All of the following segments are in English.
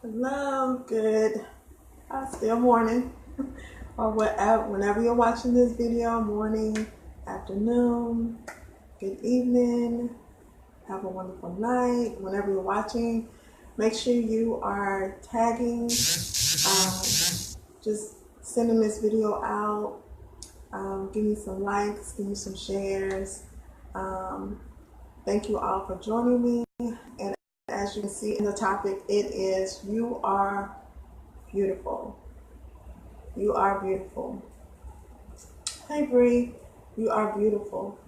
Hello, good. Still morning, or whenever you're watching this video, morning, afternoon, good evening. Have a wonderful night. Whenever you're watching, make sure you are tagging, just sending this video out. Give me some likes, give me some shares. Um, Thank you all for joining me. And as you can see in the topic, it is you are beautiful. You are beautiful. Hey Bree, you are beautiful.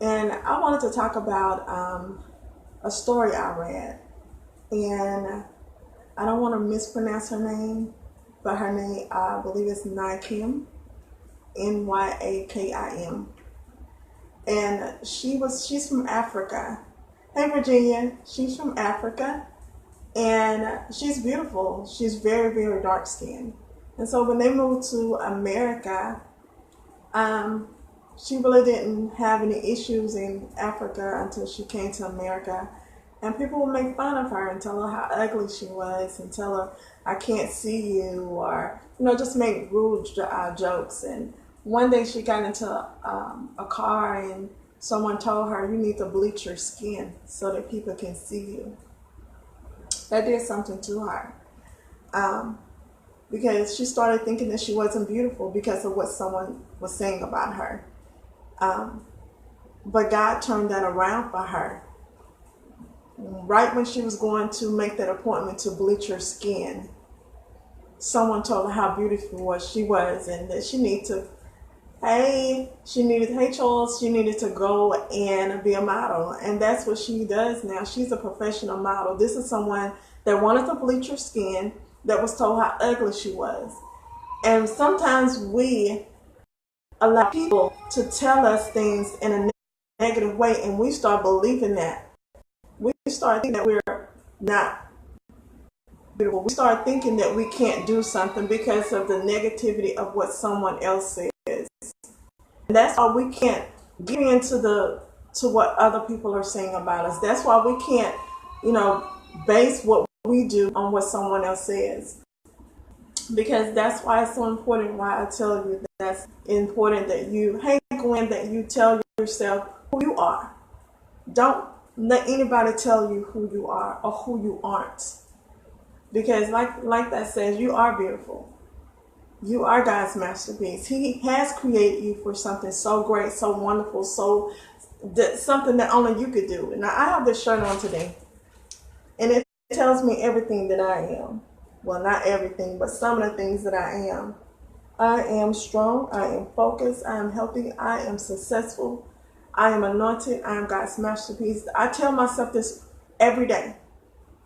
And I wanted to talk about a story I read. And I don't want to mispronounce her name, but her name, I believe it's Nyakim, Nyakim. And she's from Africa. Hey Virginia, she's from Africa. And she's beautiful. She's very, very dark skinned. And so when they moved to America, um, she really didn't have any issues in Africa until she came to America. And people would make fun of her and tell her how ugly she was and tell her, I can't see you, or, just make rude jokes. And one day she got into a car and someone told her, you need to bleach your skin so that people can see you. That did something to her. Because she started thinking that she wasn't beautiful because of what someone was saying about her. But God turned that around for her. Right when she was going to make that appointment to bleach her skin, someone told her how beautiful she was and that she needed to, hey Charles, she needed to go and be a model. And that's what she does now. She's a professional model. This is someone that wanted to bleach her skin, that was told how ugly she was. And sometimes we allow people to tell us things in a negative way, and we start believing that. We start thinking that we're not beautiful. We start thinking that we can't do something because of the negativity of what someone else says. And that's why we can't get into to what other people are saying about us. That's why we can't, base what we do on what someone else says. Because that's why it's so important, why I tell you that that's important that you, hey Gwen, that you tell yourself who you are. Don't let anybody tell you who you are or who you aren't. Because like that says, you are beautiful. You are God's masterpiece. He has created you for something so great, so wonderful, something that only you could do. Now I have this shirt on today, and it tells me everything that I am. Well, not everything, but some of the things that I am. I am strong. I am focused. I am healthy. I am successful. I am anointed. I am God's masterpiece. I tell myself this every day.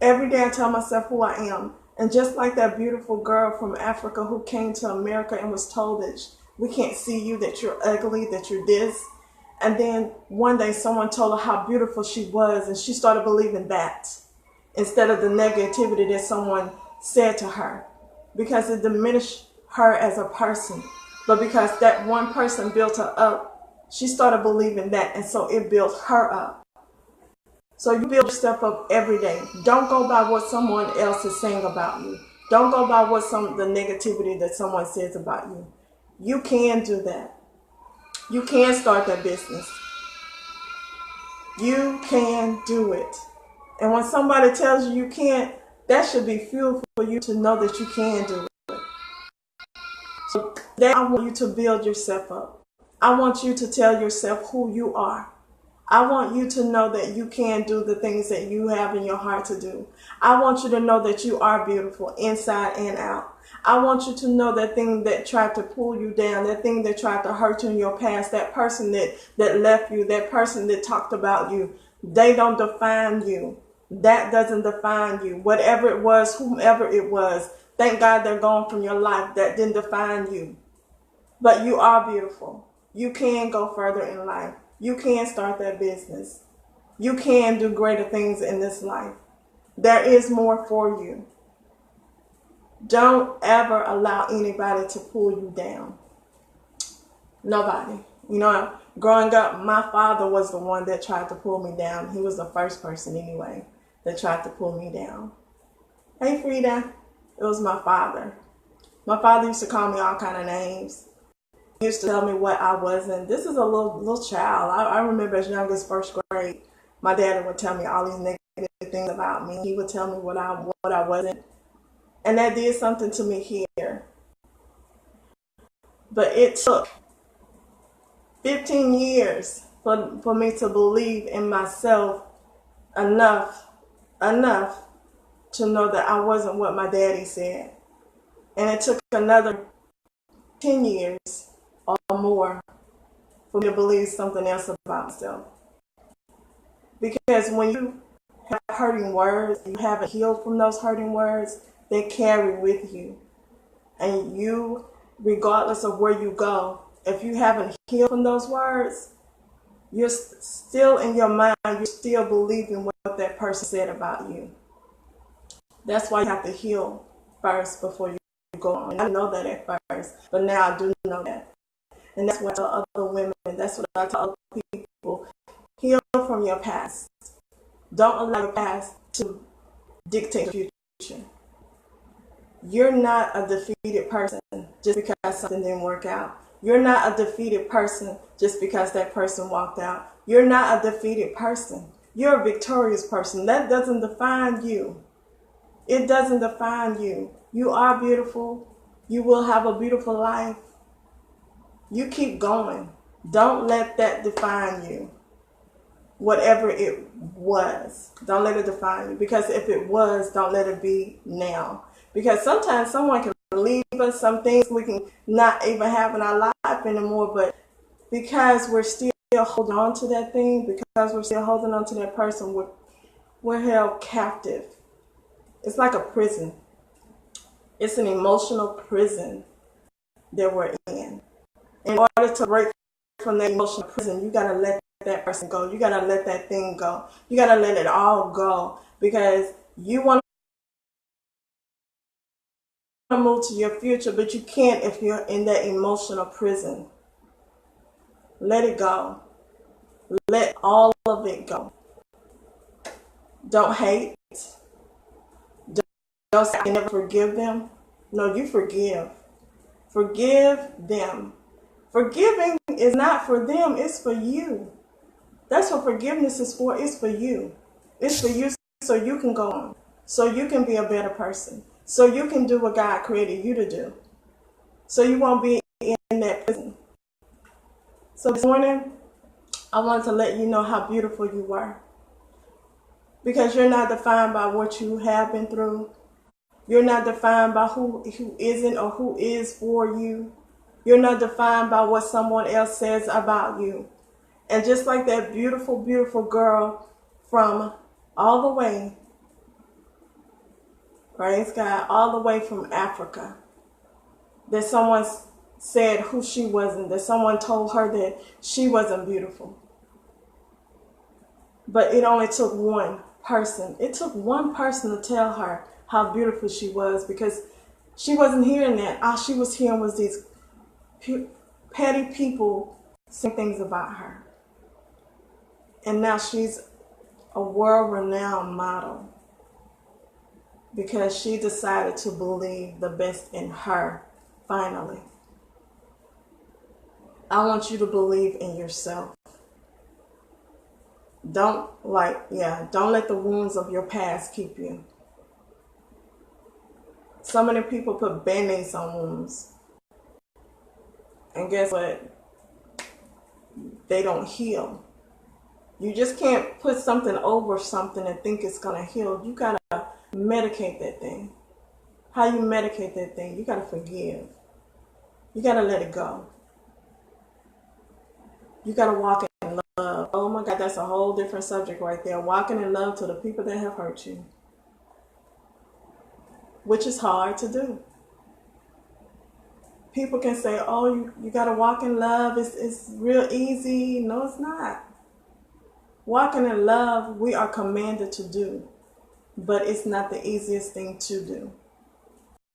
Every day I tell myself who I am. And just like that beautiful girl from Africa who came to America and was told that we can't see you, that you're ugly, that you're this. And then one day someone told her how beautiful she was, and she started believing that instead of the negativity that someone said to her, because it diminished her as a person. But because that one person built her up, she started believing that, and so it built her up. So you build yourself up every day. Don't go by what someone else is saying about you. Don't go by the negativity that someone says about you. You can do that. You can start that business. You can do it. And when somebody tells you can't, that should be fuel for you to know that you can do it. So today I want you to build yourself up. I want you to tell yourself who you are. I want you to know that you can do the things that you have in your heart to do. I want you to know that you are beautiful inside and out. I want you to know that thing that tried to pull you down, that thing that tried to hurt you in your past, that person that left you, that person that talked about you, they don't define you. That doesn't define you. Whatever it was, whomever it was, thank God they're gone from your life. That didn't define you. But you are beautiful. You can go further in life. You can start that business. You can do greater things in this life. There is more for you. Don't ever allow anybody to pull you down. Nobody. Growing up, my father was the one that tried to pull me down. He was the first person anyway that tried to pull me down. Hey, Frida. It was my father. My father used to call me all kind of names. He used to tell me what I wasn't. This is a little child. I remember as young as first grade, my dad would tell me all these negative things about me. He would tell me what I wasn't, and that did something to me here. But it took 15 years for me to believe in myself enough to know that I wasn't what my daddy said. And it took another 10 years or more for me to believe something else about myself. Because when you have hurting words, you haven't healed from those hurting words, they carry with you. And you, regardless of where you go, if you haven't healed from those words, you're still in your mind, you're still believing what that person said about you. That's why you have to heal first before you go on. And I didn't know that at first, but now I do know that. And that's what I tell other women, that's what I tell other people. Heal from your past. Don't allow your past to dictate your future. You're not a defeated person just because something didn't work out. You're not a defeated person just because that person walked out. You're not a defeated person. You're a victorious person. That doesn't define you. It doesn't define you. You are beautiful. You will have a beautiful life. You keep going. Don't let that define you. Whatever it was, don't let it define you. Because if it was, don't let it be now. Because sometimes someone can leave us some things we can not even have in our life anymore, but because we're still holding on to that thing, because we're still holding on to that person, we're held captive. It's like a prison. It's an emotional prison that we're in. In order to break from that emotional prison, you gotta let that person go. You gotta let that thing go. You gotta let it all go, because you want to move to your future, but you can't if you're in that emotional prison. Let it go. Let all of it go. Don't hate. Don't say I can never forgive them. No, you forgive. Forgive them. Forgiving is not for them, it's for you. That's what forgiveness is for. It's for you. It's for you so you can go on. So you can be a better person. So you can do what God created you to do. So you won't be in that prison. So this morning, I wanted to let you know how beautiful you were. Because you're not defined by what you have been through. You're not defined by who isn't or who is for you. You're not defined by what someone else says about you. And just like that beautiful, beautiful girl from all the way, praise God, all the way from Africa, that someone said who she wasn't, that someone told her that she wasn't beautiful. But it only took one person. It took one person to tell her how beautiful she was, because she wasn't hearing that. All she was hearing was these petty people saying things about her. And now she's a world-renowned model because she decided to believe the best in her, finally. I want you to believe in yourself. Don't let the wounds of your past keep you. So many people put band-aids on wounds. And guess what? They don't heal. You just can't put something over something and think it's going to heal. You got to medicate that thing. How you medicate that thing? You got to forgive. You got to let it go. You got to walk in love. Oh my God, that's a whole different subject right there. Walking in love to the people that have hurt you. Which is hard to do. People can say, oh, you got to walk in love. It's real easy. No, it's not. Walking in love, we are commanded to do. But it's not the easiest thing to do.